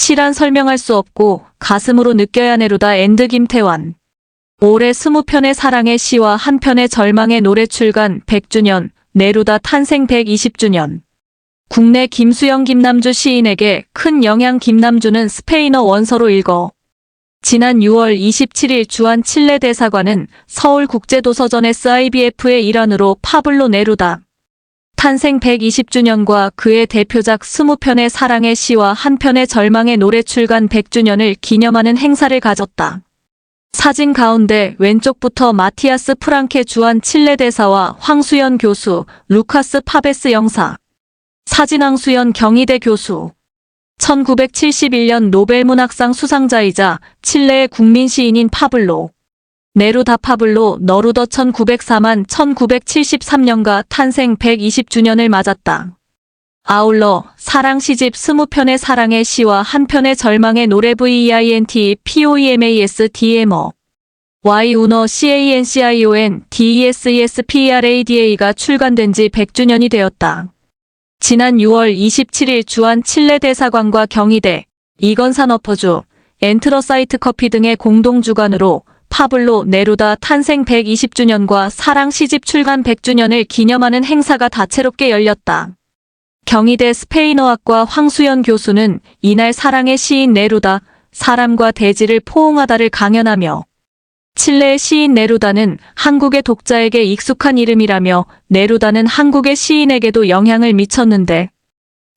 시란 설명할 수 없고 가슴으로 느껴야 네루다 앤드 김태환. 올해 20편의 사랑의 시와 한 편의 절망의 노래 출간 100주년, 네루다 탄생 120주년. 국내 김수영 김남주 시인에게 큰 영향. 김남주는 스페인어 원서로 읽어. 지난 6월 27일 주한 칠레 대사관은 서울국제도서전 SIBF의 일환으로 파블로 네루다 탄생 120주년과 그의 대표작 20편의 사랑의 시와 한 편의 절망의 노래 출간 100주년을 기념하는 행사를 가졌다. 사진 가운데 왼쪽부터 마티아스 프랑케 주한 칠레 대사와 황수연 교수, 루카스 파베스 영사, 사진 황수연 경희대 교수. 1971년 노벨문학상 수상자이자 칠레의 국민시인인 파블로 네루다 파블로 너루더 1904만 1973년가 탄생 120주년을 맞았다. 아울러 사랑 시집 20편의 사랑의 시와 한 편의 절망의 노래 VEINT POEMAS DMO Y 우너 CANCION DESESPERADA가 출간된 지 100주년이 되었다. 지난 6월 27일 주한 칠레 대사관과 경희대, 이건산업허주, 엔트러사이트 커피 등의 공동 주관으로 파블로 네루다 탄생 120주년과 사랑 시집 출간 100주년을 기념하는 행사가 다채롭게 열렸다. 경희대 스페인어학과 황수연 교수는 이날 사랑의 시인 네루다, 사람과 대지를 포옹하다를 강연하며 칠레의 시인 네루다는 한국의 독자에게 익숙한 이름이라며 네루다는 한국의 시인에게도 영향을 미쳤는데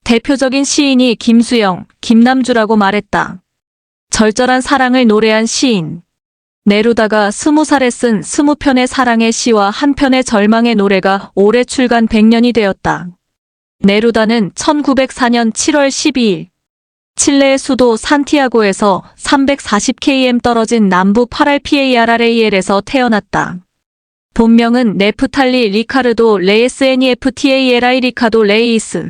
대표적인 시인이 김수영, 김남주라고 말했다. 절절한 사랑을 노래한 시인. 네루다가 20살에 쓴 20편의 사랑의 시와 한 편의 절망의 노래가 올해 출간 100년이 되었다. 네루다는 1904년 7월 12일 칠레의 수도 산티아고에서 340km 떨어진 남부 파랄피에이아라레이엘에서 태어났다. 본명은 네프탈리 리카르도 레이스 NEFTALI 리카도 레이스.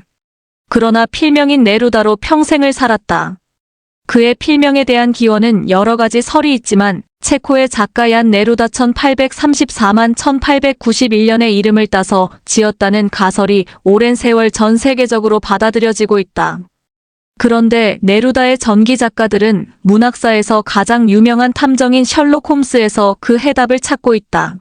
그러나 필명인 네루다로 평생을 살았다. 그의 필명에 대한 기원은 여러 가지 설이 있지만 체코의 작가 얀 네루다 1834만 1891년에 이름을 따서 지었다는 가설이 오랜 세월 전 세계적으로 받아들여지고 있다. 그런데 네루다의 전기 작가들은 문학사에서 가장 유명한 탐정인 셜록 홈스에서 그 해답을 찾고 있다.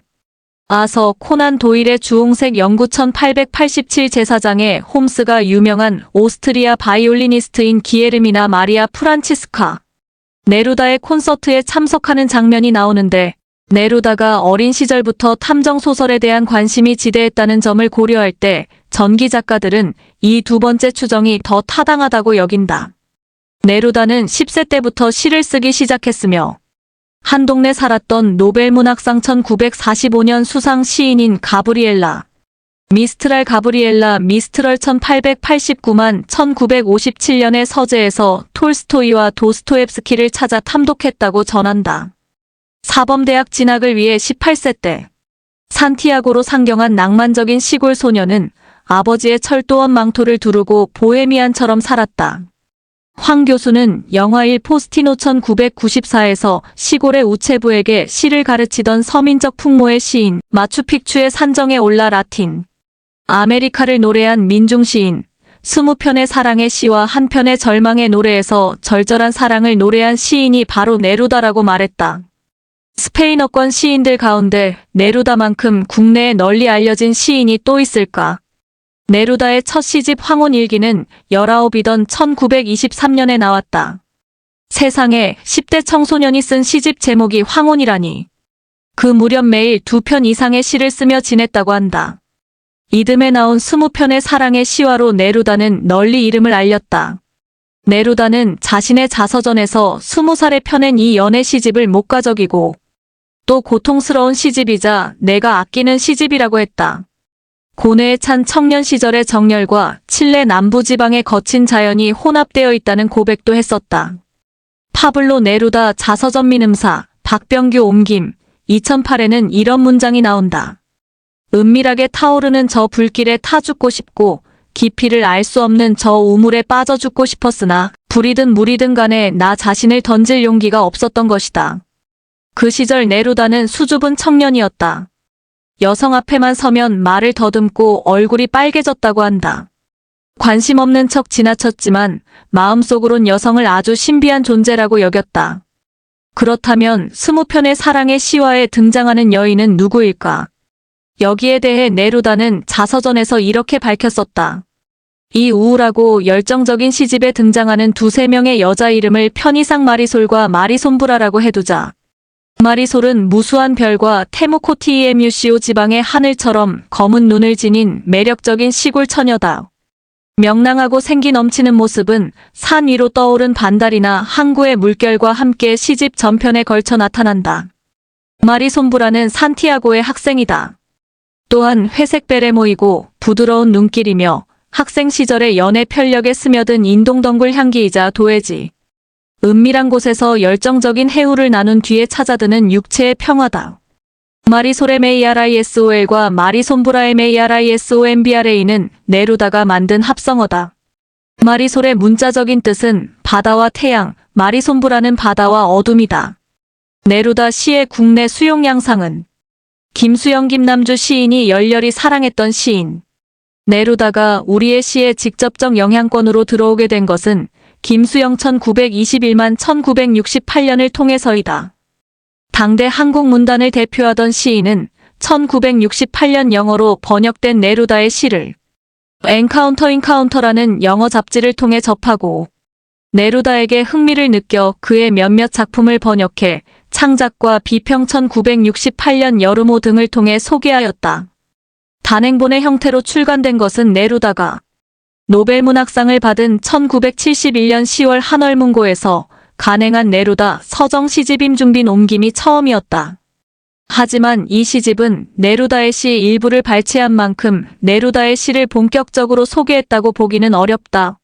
아서 코난 도일의 주홍색 연구 1887 제사장에 홈스가 유명한 오스트리아 바이올리니스트인 기에르미나 마리아 프란치스카 네루다의 콘서트에 참석하는 장면이 나오는데 네루다가 어린 시절부터 탐정 소설에 대한 관심이 지대했다는 점을 고려할 때 전기 작가들은 이 두 번째 추정이 더 타당하다고 여긴다. 네루다는 10세 때부터 시를 쓰기 시작했으며 한 동네 살았던 노벨문학상 1945년 수상 시인인 가브리엘라 미스트랄 가브리엘라 미스트럴 1889만 1957년의 서재에서 톨스토이와 도스토옙스키를 찾아 탐독했다고 전한다. 사범대학 진학을 위해 18세 때 산티아고로 상경한 낭만적인 시골 소녀는 아버지의 철도원 망토를 두르고 보헤미안처럼 살았다. 황 교수는 영화일 포스티노 1994에서 시골의 우체부에게 시를 가르치던 서민적 풍모의 시인 마추픽추의 산정에 올라 라틴 아메리카를 노래한 민중시인 20편의 사랑의 시와 한 편의 절망의 노래에서 절절한 사랑을 노래한 시인이 바로 네루다라고 말했다. 스페인어권 시인들 가운데 네루다만큼 국내에 널리 알려진 시인이 또 있을까? 네루다의 첫 시집 황혼일기는 19이던 1923년에 나왔다. 세상에 10대 청소년이 쓴 시집 제목이 황혼이라니. 그 무렵 매일 2편 이상의 시를 쓰며 지냈다고 한다. 이듬해 나온 20편의 사랑의 시와로 네루다는 널리 이름을 알렸다. 네루다는 자신의 자서전에서 20살에 펴낸 이 연애 시집을 목가적이고 또 고통스러운 시집이자 내가 아끼는 시집이라고 했다. 고뇌에 찬 청년 시절의 정열과 칠레 남부지방의 거친 자연이 혼합되어 있다는 고백도 했었다. 파블로 네루다 자서전 민음사 박병규 옮김 2008에는 이런 문장이 나온다. 은밀하게 타오르는 저 불길에 타 죽고 싶고 깊이를 알 수 없는 저 우물에 빠져 죽고 싶었으나 불이든 물이든 간에 나 자신을 던질 용기가 없었던 것이다. 그 시절 네루다는 수줍은 청년이었다. 여성 앞에만 서면 말을 더듬고 얼굴이 빨개졌다고 한다. 관심 없는 척 지나쳤지만 마음속으론 여성을 아주 신비한 존재라고 여겼다. 그렇다면 20편의 사랑의 시화에 등장하는 여인은 누구일까? 여기에 대해 네루다는 자서전에서 이렇게 밝혔었다. 이 우울하고 열정적인 시집에 등장하는 두세 명의 여자 이름을 편의상 마리솔과 마리솜브라라고 해두자. 마리솔은 무수한 별과 테무코티이에뮤시오 지방의 하늘처럼 검은 눈을 지닌 매력적인 시골 처녀다. 명랑하고 생기 넘치는 모습은 산 위로 떠오른 반달이나 항구의 물결과 함께 시집 전편에 걸쳐 나타난다. 마리솜브라는 산티아고의 학생이다. 또한 회색 베레모이고 부드러운 눈길이며 학생 시절의 연애 편력에 스며든 인동덩굴 향기이자 도회지. 은밀한 곳에서 열정적인 해우를 나눈 뒤에 찾아드는 육체의 평화다. 마리솔의 MARISOL과 마리솜브라의 MARISOMBRA는 네루다가 만든 합성어다. 마리솔의 문자적인 뜻은 바다와 태양, 마리솜브라는 바다와 어둠이다. 네루다 시의 국내 수용 양상은 김수영 김남주 시인이 열렬히 사랑했던 시인. 네루다가 우리의 시에 직접적 영향권으로 들어오게 된 것은 김수영 1921만 1968년을 통해서이다. 당대 한국문단을 대표하던 시인은 1968년 영어로 번역된 네루다의 시를 엔카운터라는 영어 잡지를 통해 접하고 네루다에게 흥미를 느껴 그의 몇몇 작품을 번역해 창작과 비평 1968년 여름호 등을 통해 소개하였다. 단행본의 형태로 출간된 것은 네루다가 노벨문학상을 받은 1971년 10월 한월문고에서 간행한 네루다 서정 시집 임중빈 옮김이 처음이었다. 하지만 이 시집은 네루다의 시 일부를 발췌한 만큼 네루다의 시를 본격적으로 소개했다고 보기는 어렵다.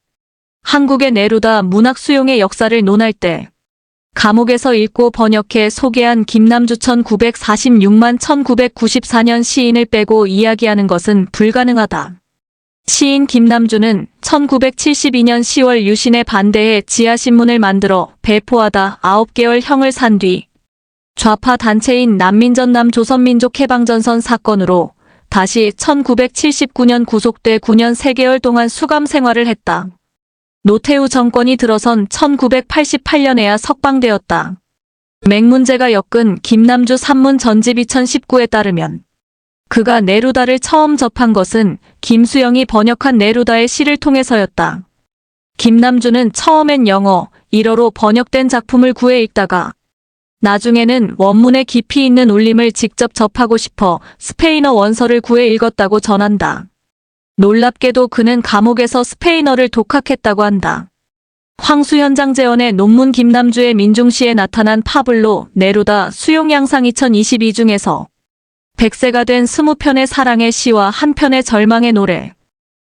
한국의 네루다 문학 수용의 역사를 논할 때 감옥에서 읽고 번역해 소개한 김남주 1946만 1994년 시인을 빼고 이야기하는 것은 불가능하다. 시인 김남주는 1972년 10월 유신의 반대에 지하신문을 만들어 배포하다 9개월 형을 산 뒤 좌파 단체인 난민전남 조선민족해방전선 사건으로 다시 1979년 구속돼 9년 3개월 동안 수감 생활을 했다. 노태우 정권이 들어선 1988년에야 석방되었다. 맹문제가 엮은 김남주 산문 전집 2019에 따르면 그가 네루다를 처음 접한 것은 김수영이 번역한 네루다의 시를 통해서였다. 김남주는 처음엔 영어, 일어로 번역된 작품을 구해 읽다가 나중에는 원문에 깊이 있는 울림을 직접 접하고 싶어 스페인어 원서를 구해 읽었다고 전한다. 놀랍게도 그는 감옥에서 스페인어를 독학했다고 한다. 황수현장제원의 논문 김남주의 민중시에 나타난 파블로 네루다 수용 양상 2022 중에서 100세가 된 20편의 사랑의 시와 한 편의 절망의 노래.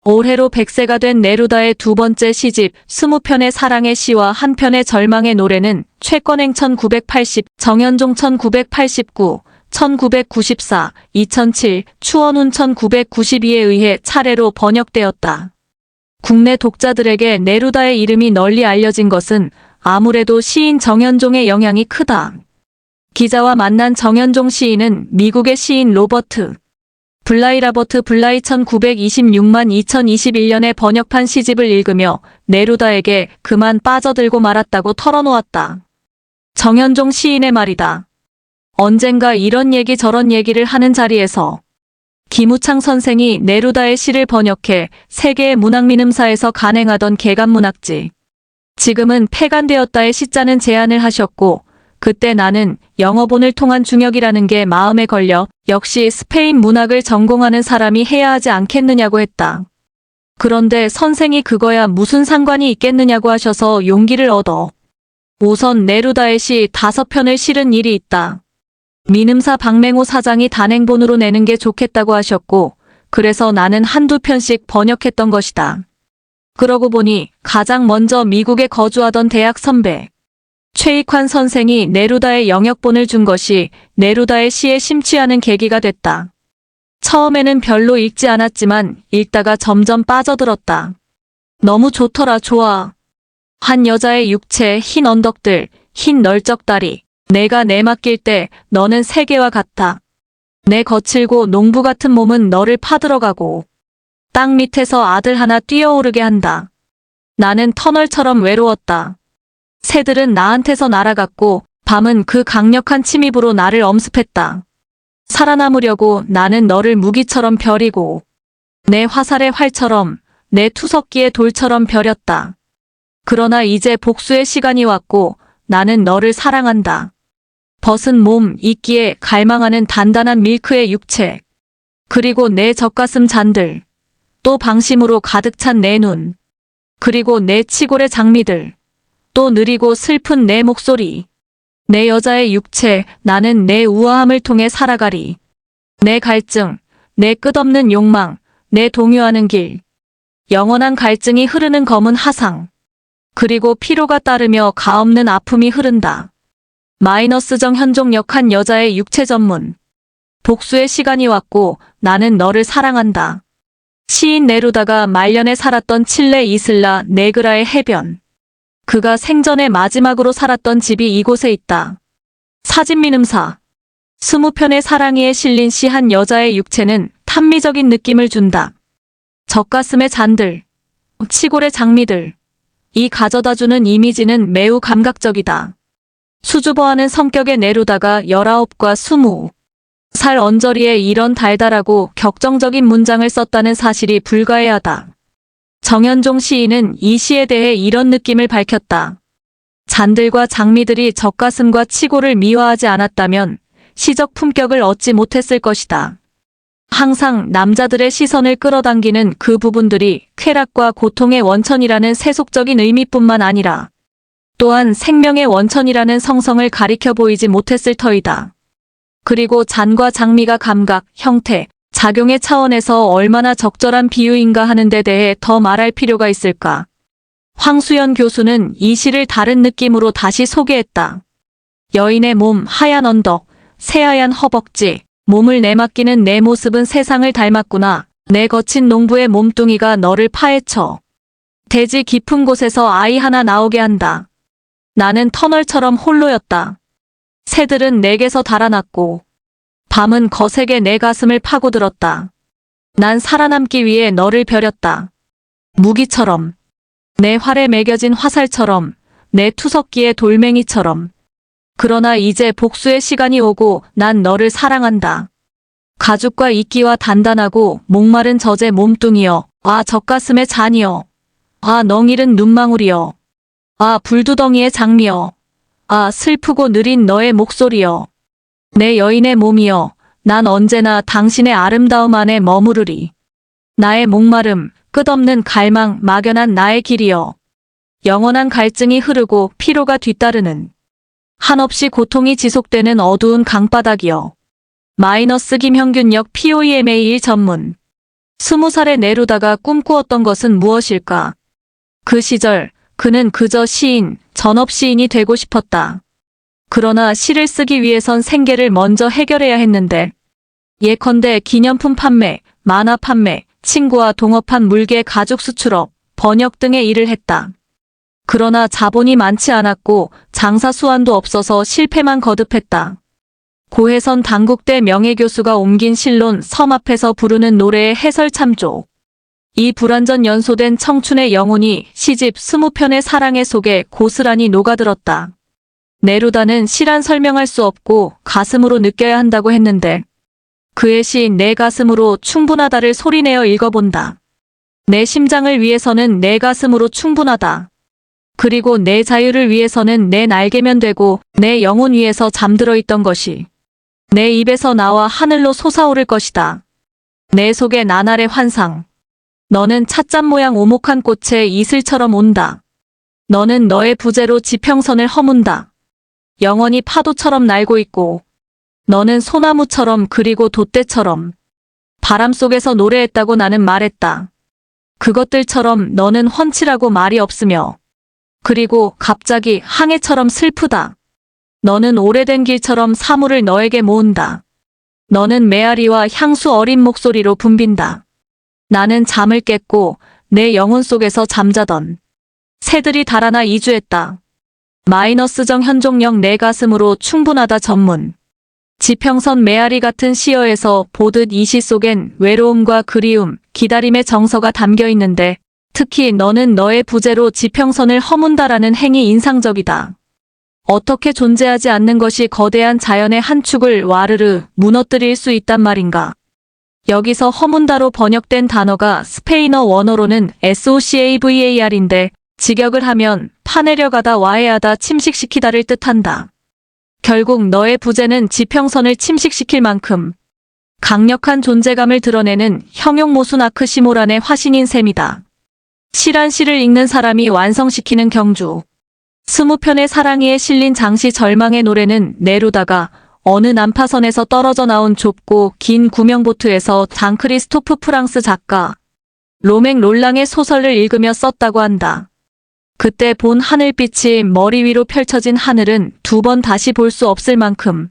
올해로 100세가 된 네루다의 두 번째 시집 20편의 사랑의 시와 한 편의 절망의 노래는 최권행 1980, 정현종 1989, 1994, 2007, 추원훈 1992에 의해 차례로 번역되었다. 국내 독자들에게 네루다의 이름이 널리 알려진 것은 아무래도 시인 정현종의 영향이 크다. 기자와 만난 정현종 시인은 미국의 시인 로버트 블라이 1926만 2021년에 번역한 시집을 읽으며 네루다에게 그만 빠져들고 말았다고 털어놓았다. 정현종 시인의 말이다. 언젠가 이런 얘기 저런 얘기를 하는 자리에서 김우창 선생이 네루다의 시를 번역해 세계의 문학민음사에서 간행하던 개간문학지. 지금은 폐간되었다의 시자는 제안을 하셨고 그때 나는 영어본을 통한 중역이라는 게 마음에 걸려 역시 스페인 문학을 전공하는 사람이 해야 하지 않겠느냐고 했다. 그런데 선생이 그거야 무슨 상관이 있겠느냐고 하셔서 용기를 얻어 우선 네루다의 시 5편을 실은 일이 있다. 민음사 박맹호 사장이 단행본으로 내는 게 좋겠다고 하셨고 그래서 나는 한두 편씩 번역했던 것이다. 그러고 보니 가장 먼저 미국에 거주하던 대학 선배 최익환 선생이 네루다의 영역본을 준 것이 네루다의 시에 심취하는 계기가 됐다. 처음에는 별로 읽지 않았지만 읽다가 점점 빠져들었다. 너무 좋더라 좋아. 한 여자의 육체, 흰 언덕들, 흰 널쩍다리. 내가 내맡길 때 너는 세계와 같아. 내 거칠고 농부 같은 몸은 너를 파들어가고 땅 밑에서 아들 하나 뛰어오르게 한다. 나는 터널처럼 외로웠다. 새들은 나한테서 날아갔고 밤은 그 강력한 침입으로 나를 엄습했다. 살아남으려고 나는 너를 무기처럼 벼리고 내 화살의 활처럼 내 투석기의 돌처럼 벼렸다. 그러나 이제 복수의 시간이 왔고 나는 너를 사랑한다. 벗은 몸 있기에 갈망하는 단단한 밀크의 육체. 그리고 내 젖가슴 잔들. 또 방심으로 가득 찬 내 눈. 그리고 내 치골의 장미들. 또 느리고 슬픈 내 목소리. 내 여자의 육체, 나는 내 우아함을 통해 살아가리. 내 갈증, 내 끝없는 욕망, 내 동요하는 길. 영원한 갈증이 흐르는 검은 하상. 그리고 피로가 따르며 가없는 아픔이 흐른다. 마이너스정 현종역 한 여자의 육체 전문. 복수의 시간이 왔고 나는 너를 사랑한다. 시인 네루다가 말년에 살았던 칠레 이슬라 네그라의 해변. 그가 생전에 마지막으로 살았던 집이 이곳에 있다. 사진민음사. 20편의 사랑이에 실린 시 한 여자의 육체는 탄미적인 느낌을 준다. 젖가슴의 잔들, 치골의 장미들. 이 가져다주는 이미지는 매우 감각적이다. 수줍어하는 성격의 네루다가 19과 20살 언저리에 이런 달달하고 격정적인 문장을 썼다는 사실이 불가해하다. 정현종 시인은 이 시에 대해 이런 느낌을 밝혔다. 잔들과 장미들이 젖가슴과 치골을 미화하지 않았다면 시적 품격을 얻지 못했을 것이다. 항상 남자들의 시선을 끌어당기는 그 부분들이 쾌락과 고통의 원천이라는 세속적인 의미뿐만 아니라 또한 생명의 원천이라는 성성을 가리켜 보이지 못했을 터이다. 그리고 잔과 장미가 감각, 형태, 작용의 차원에서 얼마나 적절한 비유인가 하는 데 대해 더 말할 필요가 있을까. 황수연 교수는 이 시를 다른 느낌으로 다시 소개했다. 여인의 몸, 하얀 언덕, 새하얀 허벅지, 몸을 내맡기는 내 모습은 세상을 닮았구나. 내 거친 농부의 몸뚱이가 너를 파헤쳐. 대지 깊은 곳에서 아이 하나 나오게 한다. 나는 터널처럼 홀로였다. 새들은 내게서 달아났고 밤은 거세게 내 가슴을 파고들었다. 난 살아남기 위해 너를 벼렸다. 무기처럼, 내 활에 매겨진 화살처럼, 내 투석기의 돌멩이처럼. 그러나 이제 복수의 시간이 오고 난 너를 사랑한다. 가죽과 이끼와 단단하고 목마른 젖의 몸뚱이여, 아 젖가슴의 잔이여, 아 멍이른 눈망울이여, 아 불두덩이의 장미여, 아 슬프고 느린 너의 목소리여. 내 여인의 몸이여, 난 언제나 당신의 아름다움 안에 머무르리. 나의 목마름, 끝없는 갈망, 막연한 나의 길이여. 영원한 갈증이 흐르고 피로가 뒤따르는 한없이 고통이 지속되는 어두운 강바닥이여. 마이너스 김형균역 POEMA1 전문. 20살의 네루다가 꿈꾸었던 것은 무엇일까? 그 시절 그는 그저 시인, 전업시인이 되고 싶었다. 그러나 시를 쓰기 위해선 생계를 먼저 해결해야 했는데 예컨대 기념품 판매, 만화 판매, 친구와 동업한 물개 가죽 수출업, 번역 등의 일을 했다. 그러나 자본이 많지 않았고 장사 수완도 없어서 실패만 거듭했다. 고해선 당국대 명예교수가 옮긴 실론 섬 앞에서 부르는 노래의 해설 참조. 이 불완전 연소된 청춘의 영혼이 시집 20편의 사랑의 속에 고스란히 녹아들었다. 네루다는 시란 설명할 수 없고 가슴으로 느껴야 한다고 했는데 그의 시 내 가슴으로 충분하다를 소리내어 읽어본다. 내 심장을 위해서는 내 가슴으로 충분하다. 그리고 내 자유를 위해서는 내 날개면 되고 내 영혼 위에서 잠들어 있던 것이 내 입에서 나와 하늘로 솟아오를 것이다. 내 속의 나날의 환상. 너는 찻잔 모양 오목한 꽃의 이슬처럼 온다. 너는 너의 부재로 지평선을 허문다. 영원히 파도처럼 날고 있고 너는 소나무처럼 그리고 돛대처럼 바람 속에서 노래했다고 나는 말했다. 그것들처럼 너는 훤칠하고 말이 없으며 그리고 갑자기 항해처럼 슬프다. 너는 오래된 길처럼 사물을 너에게 모은다. 너는 메아리와 향수 어린 목소리로 붐빈다. 나는 잠을 깼고 내 영혼 속에서 잠자던 새들이 달아나 이주했다. 마이너스정 현종역 내 가슴으로 충분하다 전문. 지평선 메아리 같은 시어에서 보듯 이 시 속엔 외로움과 그리움, 기다림의 정서가 담겨 있는데 특히 너는 너의 부재로 지평선을 허문다라는 행이 인상적이다. 어떻게 존재하지 않는 것이 거대한 자연의 한 축을 와르르 무너뜨릴 수 있단 말인가. 여기서 허문다로 번역된 단어가 스페인어 원어로는 SOCAVAR인데 직역을 하면 파내려가다 와해하다 침식시키다를 뜻한다. 결국 너의 부재는 지평선을 침식시킬 만큼 강력한 존재감을 드러내는 형용모순 아크시모란의 화신인 셈이다. 시란 시를 읽는 사람이 완성시키는 경주. 20편의 사랑이에 실린 장시 절망의 노래는 네루다가 어느 난파선에서 떨어져 나온 좁고 긴 구명보트에서 장크리스토프 프랑스 작가 로맹 롤랑의 소설을 읽으며 썼다고 한다. 그때 본 하늘빛이 머리 위로 펼쳐진 하늘은 두 번 다시 볼 수 없을 만큼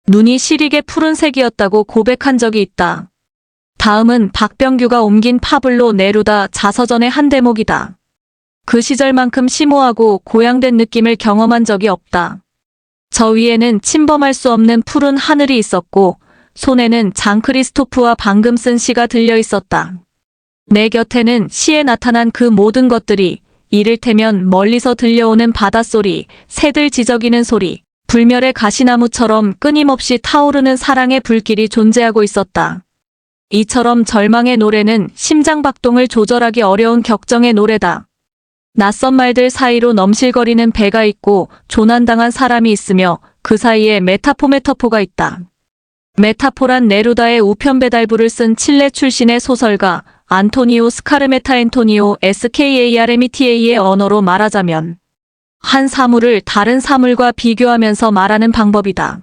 눈이 시리게 푸른색이었다고 고백한 적이 있다. 다음은 박병규가 옮긴 파블로 네루다 자서전의 한 대목이다. 그 시절만큼 심오하고 고양된 느낌을 경험한 적이 없다. 저 위에는 침범할 수 없는 푸른 하늘이 있었고 손에는 장크리스토프와 방금 쓴 시가 들려 있었다. 내 곁에는 시에 나타난 그 모든 것들이 이를테면 멀리서 들려오는 바닷소리, 새들 지저귀는 소리, 불멸의 가시나무처럼 끊임없이 타오르는 사랑의 불길이 존재하고 있었다. 이처럼 절망의 노래는 심장박동을 조절하기 어려운 격정의 노래다. 낯선 말들 사이로 넘실거리는 배가 있고 조난당한 사람이 있으며 그 사이에 메타포가 있다. 메타포란 네루다의 우편배달부를 쓴 칠레 출신의 소설가 안토니오 스카르메타 앤토니오 SKARMETA의 언어로 말하자면 한 사물을 다른 사물과 비교하면서 말하는 방법이다.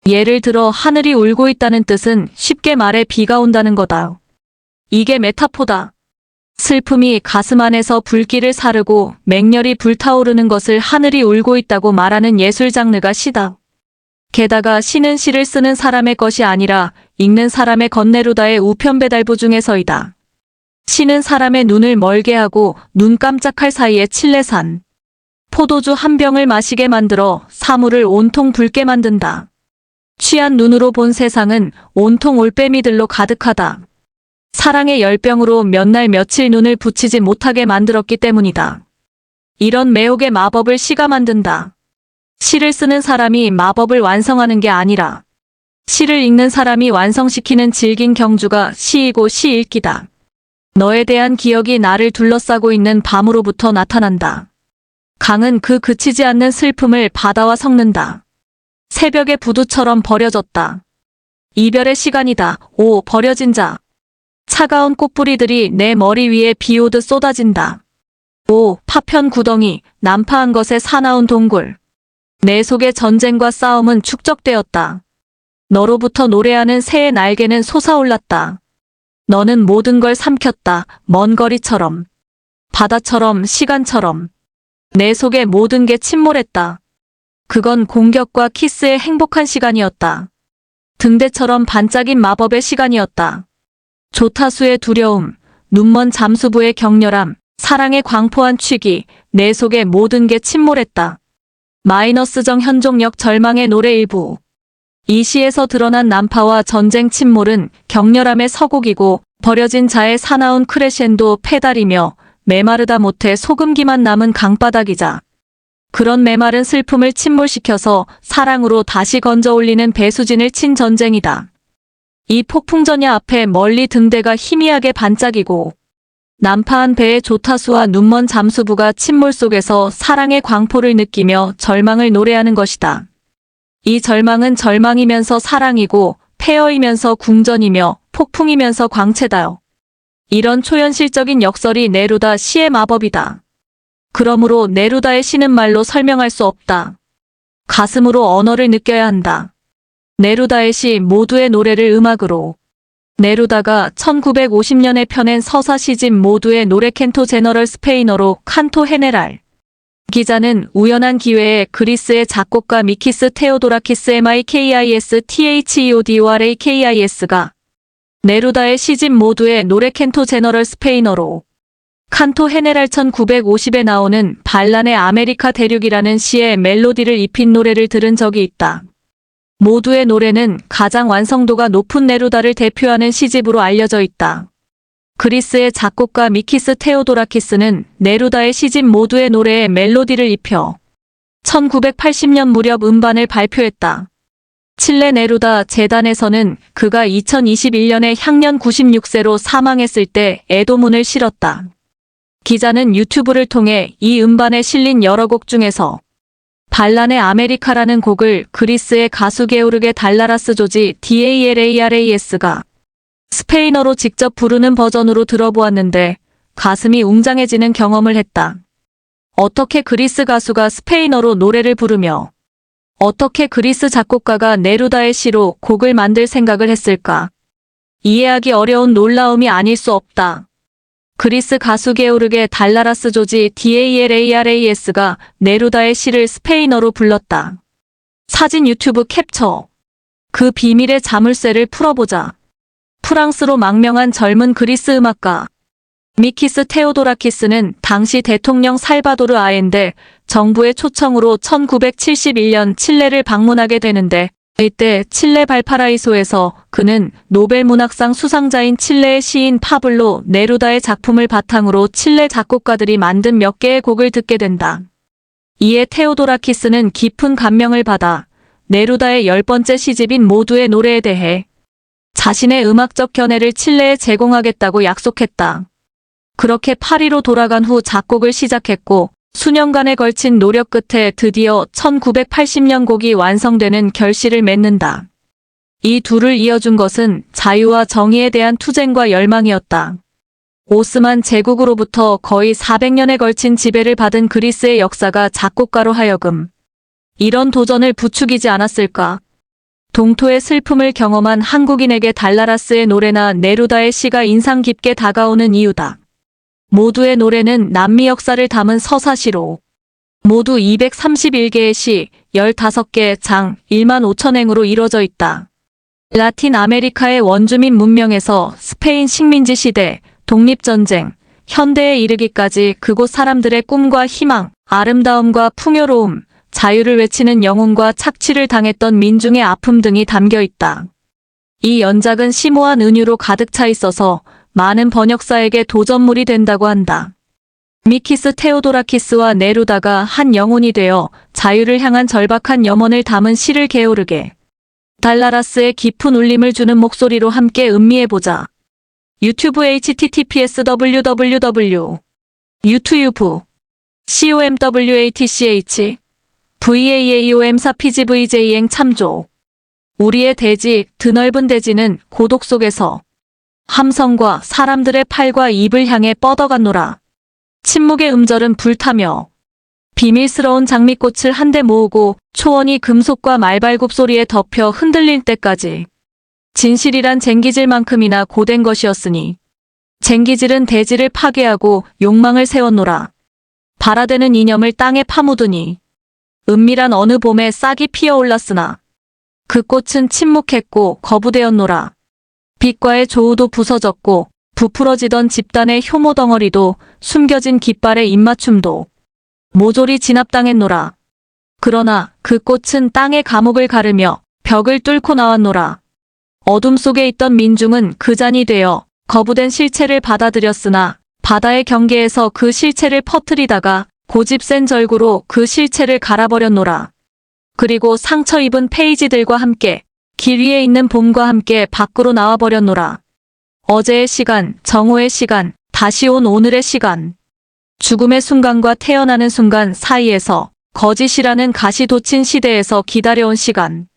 예를 들어 하늘이 울고 있다는 뜻은 쉽게 말해 비가 온다는 거다. 이게 메타포다. 슬픔이 가슴 안에서 불길을 사르고 맹렬히 불타오르는 것을 하늘이 울고 있다고 말하는 예술 장르가 시다. 게다가 시는 시를 쓰는 사람의 것이 아니라 읽는 사람의 건네루다의 우편배달부 중에서이다. 시는 사람의 눈을 멀게 하고 눈 깜짝할 사이에 칠레산, 포도주 한 병을 마시게 만들어 사물을 온통 붉게 만든다. 취한 눈으로 본 세상은 온통 올빼미들로 가득하다. 사랑의 열병으로 몇 날 며칠 눈을 붙이지 못하게 만들었기 때문이다. 이런 매혹의 마법을 시가 만든다. 시를 쓰는 사람이 마법을 완성하는 게 아니라 시를 읽는 사람이 완성시키는 질긴 경주가 시이고 시 읽기다. 너에 대한 기억이 나를 둘러싸고 있는 밤으로부터 나타난다. 강은 그 그치지 않는 슬픔을 바다와 섞는다. 새벽의 부두처럼 버려졌다. 이별의 시간이다. 오, 버려진 자. 차가운 꽃뿌리들이 내 머리 위에 비오듯 쏟아진다. 오, 파편 구덩이, 난파한 것에 사나운 동굴. 내 속의 전쟁과 싸움은 축적되었다. 너로부터 노래하는 새의 날개는 솟아올랐다. 너는 모든 걸 삼켰다. 먼 거리처럼. 바다처럼, 시간처럼. 내 속의 모든 게 침몰했다. 그건 공격과 키스의 행복한 시간이었다. 등대처럼 반짝인 마법의 시간이었다. 조타수의 두려움, 눈먼 잠수부의 격렬함, 사랑의 광포한 취기, 내 속의 모든 게 침몰했다. 마이너스정 현종역 절망의 노래 일부. 이 시에서 드러난 난파와 전쟁 침몰은 격렬함의 서곡이고 버려진 자의 사나운 크레셴도 페달이며 메마르다 못해 소금기만 남은 강바닥이자 그런 메마른 슬픔을 침몰시켜서 사랑으로 다시 건져 올리는 배수진을 친 전쟁이다. 이 폭풍전야 앞에 멀리 등대가 희미하게 반짝이고 난파한 배의 조타수와 눈먼 잠수부가 침몰 속에서 사랑의 광포를 느끼며 절망을 노래하는 것이다. 이 절망은 절망이면서 사랑이고 폐허이면서 궁전이며 폭풍이면서 광채다요. 이런 초현실적인 역설이 네루다 시의 마법이다. 그러므로 네루다의 시는 말로 설명할 수 없다. 가슴으로 언어를 느껴야 한다. 네루다의 시 모두의 노래를 음악으로. 네루다가 1950년에 펴낸 서사 시집 모두의 노래 캔토 제너럴 스페인어로 칸토 헤네랄. 기자는 우연한 기회에 그리스의 작곡가 미키스 테오도라키스 MIKIS THEODORAKIS가 네루다의 시집 모두의 노래 캔토 제너럴 스페인어로 칸토 헤네랄 1950에 나오는 반란의 아메리카 대륙이라는 시의 멜로디를 입힌 노래를 들은 적이 있다. 모두의 노래는 가장 완성도가 높은 네루다를 대표하는 시집으로 알려져 있다. 그리스의 작곡가 미키스 테오도라키스는 네루다의 시집 모두의 노래에 멜로디를 입혀 1980년 무렵 음반을 발표했다. 칠레 네루다 재단에서는 그가 2021년에 향년 96세로 사망했을 때 애도문을 실었다. 기자는 유튜브를 통해 이 음반에 실린 여러 곡 중에서 발란의 아메리카라는 곡을 그리스의 가수 게오르게 달라라스 조지 DALARAS가 스페인어로 직접 부르는 버전으로 들어보았는데 가슴이 웅장해지는 경험을 했다. 어떻게 그리스 가수가 스페인어로 노래를 부르며 어떻게 그리스 작곡가가 네루다의 시로 곡을 만들 생각을 했을까? 이해하기 어려운 놀라움이 아닐 수 없다. 그리스 가수 게오르게 달라라스 조지 DALARAS가 네루다의 시를 스페인어로 불렀다. 사진 유튜브 캡처. 그 비밀의 자물쇠를 풀어보자. 프랑스로 망명한 젊은 그리스 음악가 미키스 테오도라키스는 당시 대통령 살바도르 아엔데 정부의 초청으로 1971년 칠레를 방문하게 되는데 이때 칠레 발파라이소에서 그는 노벨문학상 수상자인 칠레의 시인 파블로 네루다의 작품을 바탕으로 칠레 작곡가들이 만든 몇 개의 곡을 듣게 된다. 이에 테오도라키스는 깊은 감명을 받아 네루다의 10번째 시집인 모두의 노래에 대해 자신의 음악적 견해를 칠레에 제공하겠다고 약속했다. 그렇게 파리로 돌아간 후 작곡을 시작했고 수년간에 걸친 노력 끝에 드디어 1980년 곡이 완성되는 결실을 맺는다. 이 둘을 이어준 것은 자유와 정의에 대한 투쟁과 열망이었다. 오스만 제국으로부터 거의 400년에 걸친 지배를 받은 그리스의 역사가 작곡가로 하여금 이런 도전을 부추기지 않았을까? 동토의 슬픔을 경험한 한국인에게 달라라스의 노래나 네루다의 시가 인상 깊게 다가오는 이유다. 모두의 노래는 남미 역사를 담은 서사시로 모두 231개의 시, 15개 장, 1만 5천 행으로 이루어져 있다. 라틴 아메리카의 원주민 문명에서 스페인 식민지 시대, 독립전쟁, 현대에 이르기까지 그곳 사람들의 꿈과 희망, 아름다움과 풍요로움, 자유를 외치는 영혼과 착취를 당했던 민중의 아픔 등이 담겨 있다. 이 연작은 심오한 은유로 가득 차 있어서 많은 번역사에게 도전물이 된다고 한다. 미키스 테오도라키스와 네루다가 한 영혼이 되어 자유를 향한 절박한 염원을 담은 시를 게오르게 달라라스의 깊은 울림을 주는 목소리로 함께 음미해보자. 유튜브 https://www. 유튜브 comwatch VAAOM4PGVJ행 참조. 우리의 대지, 드넓은 대지는 고독 속에서 함성과 사람들의 팔과 입을 향해 뻗어갔노라. 침묵의 음절은 불타며 비밀스러운 장미꽃을 한데 모으고 초원이 금속과 말발굽 소리에 덮여 흔들릴 때까지 진실이란 쟁기질만큼이나 고된 것이었으니 쟁기질은 대지를 파괴하고 욕망을 세웠노라. 발아대는 이념을 땅에 파묻으니 은밀한 어느 봄에 싹이 피어올랐으나 그 꽃은 침묵했고 거부되었노라. 빛과의 조우도 부서졌고 부풀어지던 집단의 효모 덩어리도 숨겨진 깃발의 입맞춤도 모조리 진압당했노라. 그러나 그 꽃은 땅의 감옥을 가르며 벽을 뚫고 나왔노라. 어둠 속에 있던 민중은 그 잔이 되어 거부된 실체를 받아들였으나 바다의 경계에서 그 실체를 퍼뜨리다가 고집센 절구로 그 실체를 갈아버렸노라. 그리고 상처 입은 페이지들과 함께 길 위에 있는 봄과 함께 밖으로 나와버렸노라. 어제의 시간, 정오의 시간, 다시 온 오늘의 시간. 죽음의 순간과 태어나는 순간 사이에서 거짓이라는 가시 돋친 시대에서 기다려온 시간.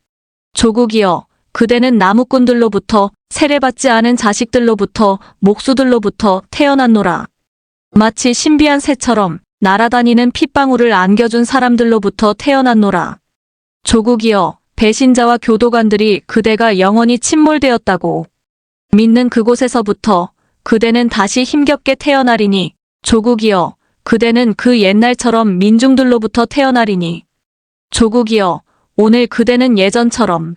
조국이여, 그대는 나무꾼들로부터, 세례받지 않은 자식들로부터, 목수들로부터 태어났노라. 마치 신비한 새처럼 날아다니는 핏방울을 안겨준 사람들로부터 태어났노라. 조국이여, 배신자와 교도관들이 그대가 영원히 침몰되었다고 믿는 그곳에서부터 그대는 다시 힘겹게 태어나리니, 조국이여, 그대는 그 옛날처럼 민중들로부터 태어나리니, 조국이여, 오늘 그대는 예전처럼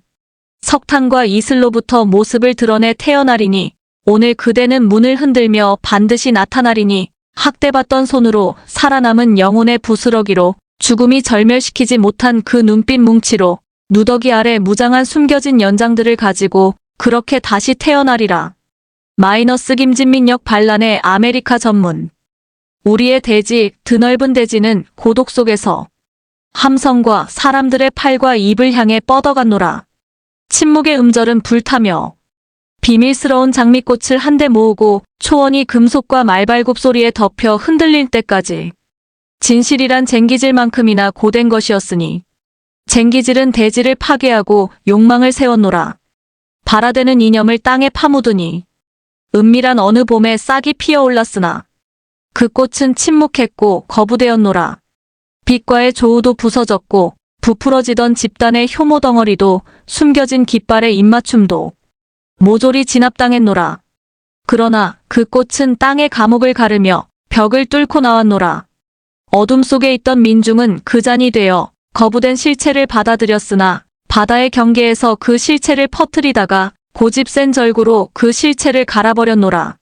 석탄과 이슬로부터 모습을 드러내 태어나리니, 오늘 그대는 문을 흔들며 반드시 나타나리니, 학대받던 손으로 살아남은 영혼의 부스러기로 죽음이 절멸시키지 못한 그 눈빛 뭉치로 누더기 아래 무장한 숨겨진 연장들을 가지고 그렇게 다시 태어나리라. 마이너스 김진민역 반란의 아메리카 전문. 우리의 대지, 드넓은 대지는 고독 속에서 함성과 사람들의 팔과 입을 향해 뻗어갔노라. 침묵의 음절은 불타며 비밀스러운 장미꽃을 한데 모으고 초원이 금속과 말발굽 소리에 덮여 흔들릴 때까지 진실이란 쟁기질만큼이나 고된 것이었으니 쟁기질은 대지를 파괴하고 욕망을 세웠노라. 발아대는 이념을 땅에 파묻으니 은밀한 어느 봄에 싹이 피어올랐으나 그 꽃은 침묵했고 거부되었노라. 빛과의 조우도 부서졌고 부풀어지던 집단의 효모 덩어리도 숨겨진 깃발의 입맞춤도 모조리 진압당했노라. 그러나 그 꽃은 땅의 감옥을 가르며 벽을 뚫고 나왔노라. 어둠 속에 있던 민중은 그 잔이 되어 거부된 실체를 받아들였으나 바다의 경계에서 그 실체를 퍼뜨리다가 고집센 절구로 그 실체를 갈아버렸노라.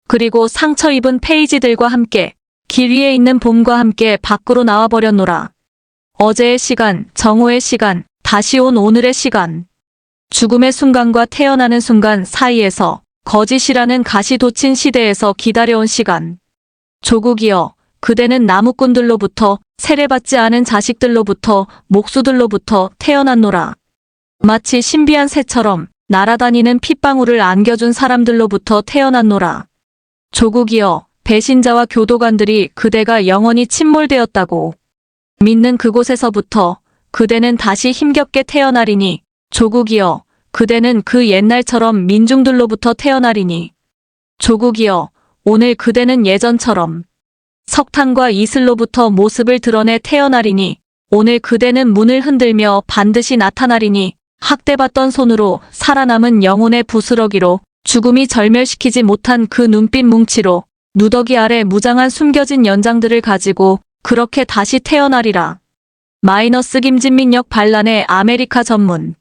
그리고 상처 입은 페이지들과 함께 길 위에 있는 봄과 함께 밖으로 나와버렸노라. 어제의 시간, 정오의 시간, 다시 온 오늘의 시간. 죽음의 순간과 태어나는 순간 사이에서 거짓이라는 가시 돋친 시대에서 기다려온 시간. 조국이여, 그대는 나무꾼들로부터, 세례받지 않은 자식들로부터, 목수들로부터 태어났노라. 마치 신비한 새처럼 날아다니는 핏방울을 안겨준 사람들로부터 태어났노라. 조국이여, 배신자와 교도관들이 그대가 영원히 침몰되었다고 믿는 그곳에서부터 그대는 다시 힘겹게 태어나리니, 조국이여, 그대는 그 옛날처럼 민중들로부터 태어나리니, 조국이여, 오늘 그대는 예전처럼 석탄과 이슬로부터 모습을 드러내 태어나리니, 오늘 그대는 문을 흔들며 반드시 나타나리니, 학대받던 손으로 살아남은 영혼의 부스러기로 죽음이 절멸시키지 못한 그 눈빛 뭉치로 누더기 아래 무장한 숨겨진 연장들을 가지고 그렇게 다시 태어나리라. 마이너스 김진민역 반란의 아메리카 전문.